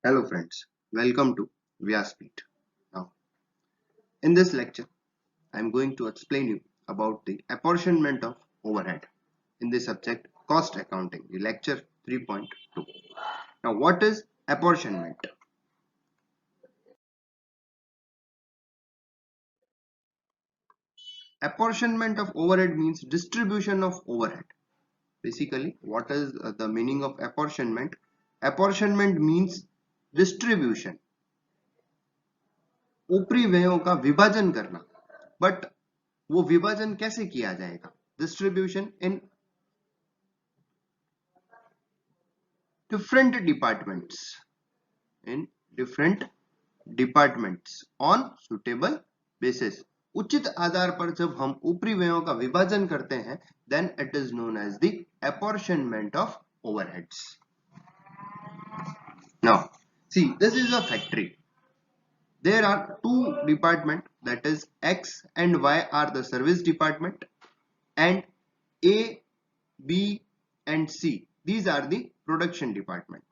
Hello friends, welcome to Vyaspeed. Now, in this lecture, I am going to explain you about the apportionment of overhead in the subject cost accounting, the lecture 3.2. Now, what is apportionment? Apportionment of overhead means distribution of overhead. Basically, what is the meaning of apportionment? Apportionment means distribution, ऊपरी व्ययों का विभाजन करना. But वो विभाजन कैसे किया जाएगा? Distribution in different departments in different departments on suitable basis. उचित आधार पर जब हम ऊपरी व्ययों का विभाजन करते हैं then it is known as the apportionment of overheads. Now see, this is a factory. There are two departments, that is X and Y are the service department, and A, B and C, these are the production department.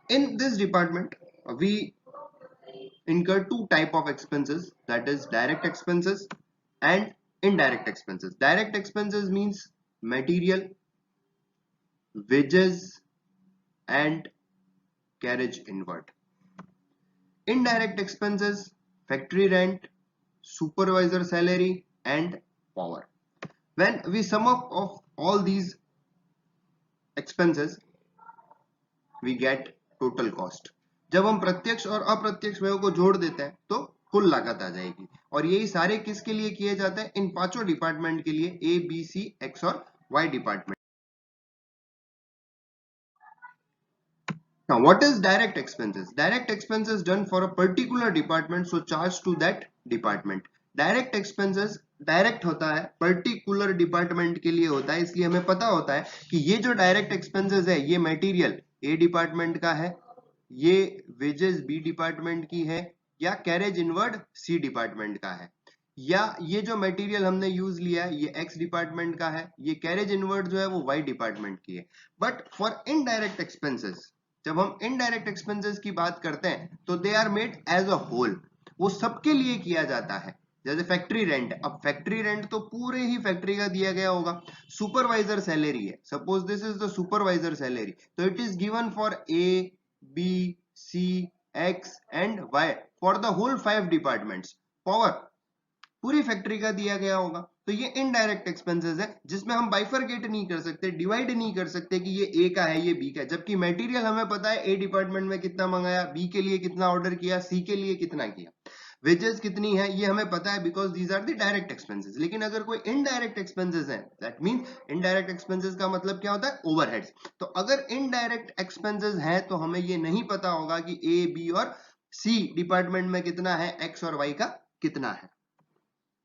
In this department we incur two type of expenses, that is direct expenses and indirect expenses. Direct expenses means material, wages and carriage inward. Indirect expenses, factory rent, supervisor salary and power. When we sum up of all these expenses we get total cost. जब हम प्रत्यक्ष और अप्रत्यक्ष व्ययों को जोड़ देते हैं तो कुल लागत आ जाएगी. और यही सारे किसके लिए किए जाते हैं? इन पांचों डिपार्टमेंट के लिए, ए बी सी एक्स और Y department. Now what is direct expenses? Direct expenses done for a particular department, so charged to that department. Direct expenses direct होता है, पर्टिकुलर डिपार्टमेंट के लिए होता है, इसलिए हमें पता होता है कि ये जो डायरेक्ट एक्सपेंसेस है ये मटेरियल ए डिपार्टमेंट का है, ये वेजेस बी डिपार्टमेंट की है, या कैरेज इनवर्ड सी डिपार्टमेंट का है, या ये जो मटेरियल हमने यूज लिया है ये एक्स डिपार्टमेंट का है, ये कैरेज इनवर्ड जो है वो वाई डिपार्टमेंट की है. बट फॉर इनडायरेक्ट एक्सपेंसेस, जब हम इनडायरेक्ट एक्सपेंसेस की बात करते हैं तो they are made as a whole, वो सबके लिए किया जाता है. जैसे फैक्ट्री रेंट, अब फैक्ट्री रेंट तो पूरे ही फैक्ट्री का दिया गया होगा. सुपरवाइजर सैलरी है, suppose this is the supervisor salary, तो it is given for A B C X and Y for the whole 5 departments. Power पूरी फैक्ट्री का दिया गया होगा. तो ये इनडायरेक्ट एक्सपेंसेस है जिसमें हम बाइफरकेट नहीं कर सकते, डिवाइड नहीं कर सकते कि ये ए का है ये बी का है. जबकि मटेरियल हमें पता है ए डिपार्टमेंट में कितना मंगाया, बी के लिए कितना ऑर्डर किया, सी के लिए कितना किया, वेजेस कितनी है ये हमें पता है, because these are the direct expenses. लेकिन अगर कोई इनडायरेक्ट एक्सपेंसेस है, दैट मीन इनडायरेक्ट एक्सपेंसेस का मतलब क्या होता है? ओवरहेड्स. तो अगर इनडायरेक्ट एक्सपेंसेस है तो हमें ये नहीं पता होगा कि ए बी और सी डिपार्टमेंट में कितना है, एक्स और वाई का कितना है.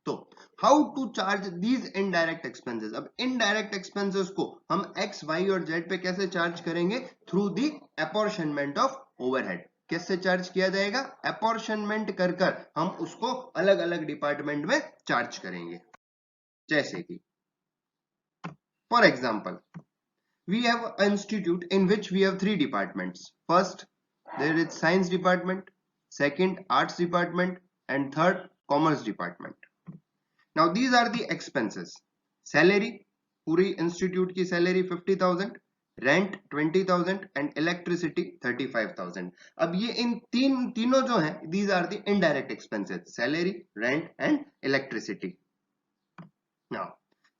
तो how to charge these indirect expenses? अब इनडायरेक्ट एक्सपेंसेस को हम एक्स वाई और जेड पे कैसे चार्ज करेंगे? Through the apportionment of overhead. कैसे चार्ज किया जाएगा? अपॉर्शनमेंट कर कर हम उसको अलग अलग डिपार्टमेंट में चार्ज करेंगे. जैसे कि for example we have an institute in which we have 3 departments. First, there is science department, second arts department and third commerce department. Now these are the expenses. Salary, पूरी institute की salary 50,000, rent 20,000 and electricity 35,000. अब ये इन तीनों जो हैं, these are the indirect expenses, salary, rent and electricity. Now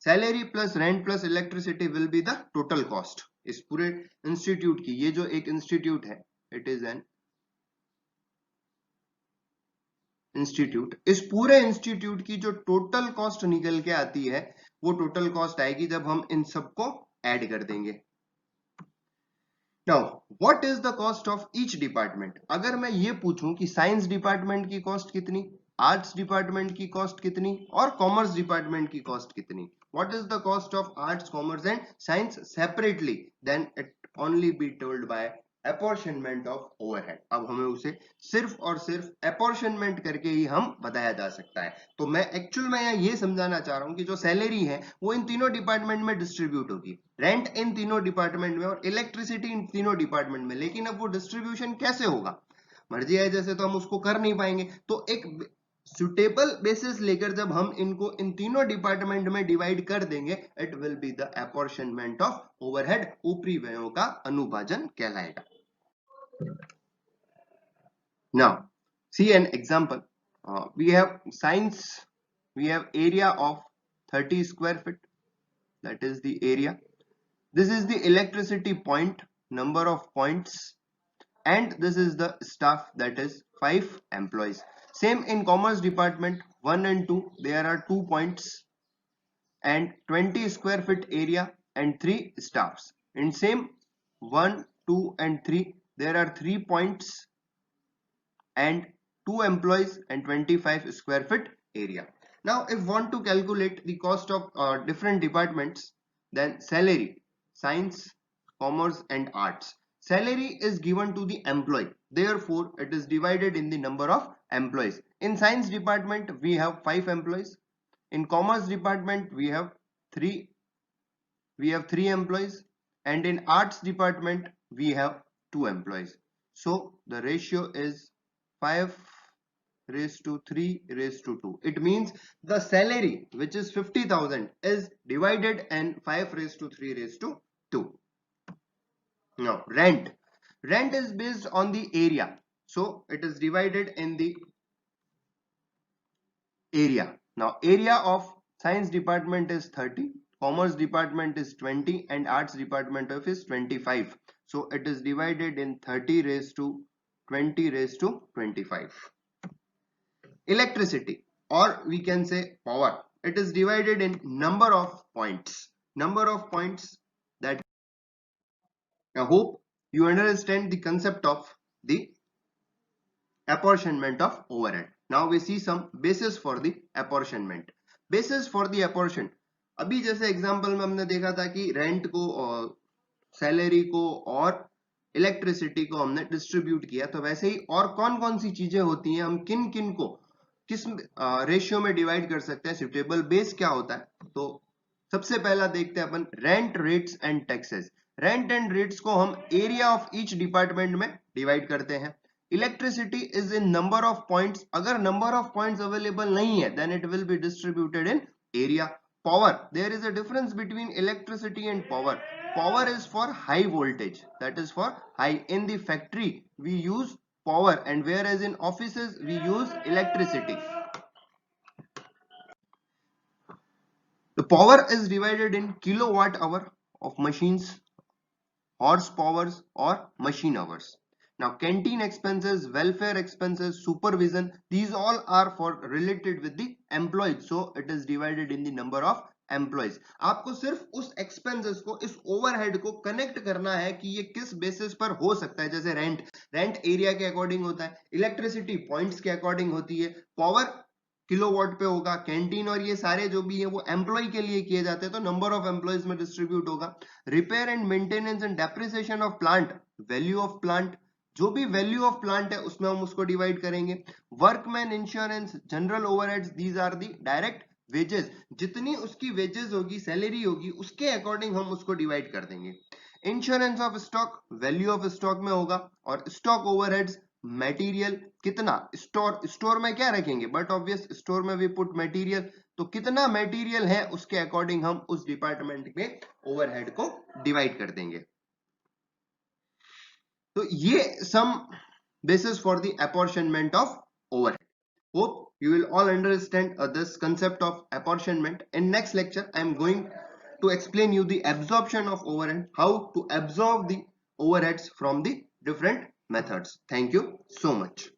salary plus rent plus electricity will be the total cost इस पूरे institute की. ये जो एक इंस्टीट्यूट है, इट इज एन इंस्टीट्यूट. इस पूरे इंस्टीट्यूट की जो टोटल कॉस्ट निकल के आती है वो टोटल कॉस्ट आएगी जब हम इन सबको ऐड कर देंगे. Now what is the cost of each department? अगर मैं ये पूछूं कि साइंस डिपार्टमेंट की कॉस्ट कितनी, आर्ट्स डिपार्टमेंट की कॉस्ट कितनी और कॉमर्स डिपार्टमेंट की कॉस्ट कितनी, what is the cost of arts, commerce and science separately, then it only be told by apportionment of overhead. अब हमें उसे सिर्फ और सिर्फ अपॉर्शनमेंट करके ही हम बताया जा सकता है। तो मैं एक्चुअल में यहाँ ये समझाना चाह रहा हूँ कि जो सैलरी है वो इन तीनों डिपार्टमेंट में डिस्ट्रीब्यूट होगी, रेंट इन तीनों डिपार्टमेंट में और इलेक्ट्रिसिटी इन तीनों डिपार्टमेंट में। लेकिन अब वो डिस्ट्रीब्यूशन कैसे होगा, मर्जी है जैसे तो हम उसको कर नहीं पाएंगे। तो एक सुटेबल बेसिस लेकर जब हम इनको इन तीनों डिपार्टमेंट में डिवाइड कर देंगे, it will be the apportionment of overhead, ऊपरी व्ययों का अनुभाजन कहलाएगा। Now see an example. We have science, we have area of 30 square feet, that is the area. This is the electricity point, number of points, and this is the staff, that is 5 employees. Same in commerce department 1 and 2, there are 2 points and 20 square feet area and 3 staffs. In same 1, 2 and 3, there are 3 points and 2 employees and 25 square feet area. Now if want to calculate the cost of different departments, then salary, science, commerce and arts, salary is given to the employee, therefore it is divided in the number of employees. In science department we have 5 employees, in commerce department we have 3 employees, and in arts department we have 2 employees. So the ratio is 5 raised to 3 raised to 2. It means the salary, which is 50,000, is divided in 5 raised to 3 raised to 2. Now rent is based on the area, so it is divided in the area. Now area of science department is 30, commerce department is 20, and arts department of is 25. So it is divided in 30 raised to 20 raised to 25. Electricity, or we can say power, it is divided in number of points. That I hope you understand the concept of the apportionment of overhead. Now we see some basis for the apportionment. Basis for the apportion, अभी जैसे example में हमने देखा था कि rent को, salary को और इलेक्ट्रिसिटी को हमने डिस्ट्रीब्यूट किया, तो वैसे ही और कौन कौन सी चीजें होती हैं, हम किन किन को किस रेशियो में डिवाइड कर सकते हैं, सुटेबल बेस क्या होता है। तो सबसे पहला देखते हैं अपन rent, rates and taxes. Rent and rates को हम एरिया ऑफ ईच डिपार्टमेंट में डिवाइड करते हैं। Electricity is in number of points, अगर नंबर ऑफ पॉइंट्स अवेलेबल नहीं है then it will be distributed in area. Power, there is a difference between electricity and power. Power is for high voltage, that is for high. In the factory we use power, and whereas in offices we use electricity. The power is divided in kilowatt hour of machines, horsepowers or machine hours. Now canteen expenses, welfare expenses, supervision, these all are for related with the employees, so it is divided in the number of employees. आपको सिर्फ उस expenses को, इस overhead को connect करना है कि ये किस basis पर हो सकता है। जैसे rent area के according होता है, electricity points के according होती है, power किलोवाट पे होगा, कैंटीन और ये सारे जो भी है वो एम्प्लॉय के लिए किए जाते हैं, तो नंबर ऑफ एम्प्लॉयज में डिस्ट्रीब्यूट होगा। Repair and maintenance and depreciation of plant, value of plant, जो भी वैल्यू ऑफ प्लांट है उसमें हम उसको डिवाइड करेंगे। Workman insurance, general overheads, these are the direct wages, जितनी उसकी वेजेस होगी, सैलरी होगी, उसके अकॉर्डिंग हम उसको डिवाइड कर देंगे। Insurance of stock, value of stock में होगा। और स्टॉक ओवरहेड्स, मटेरियल कितना, स्टोर में क्या रखेंगे, बट ऑब्वियस स्टोर में भी पुट मटेरियल, तो कितना मटेरियल है उसके अकॉर्डिंग हम उस डिपार्टमेंट के ओवरहेड को डिवाइड कर देंगे। तो ये सम basis for the apportionment of overhead. Hope you will all understand this concept of apportionment. In next lecture I am going to explain you the absorption of overhead, how to absorb the overheads from the different methods. Thank you so much.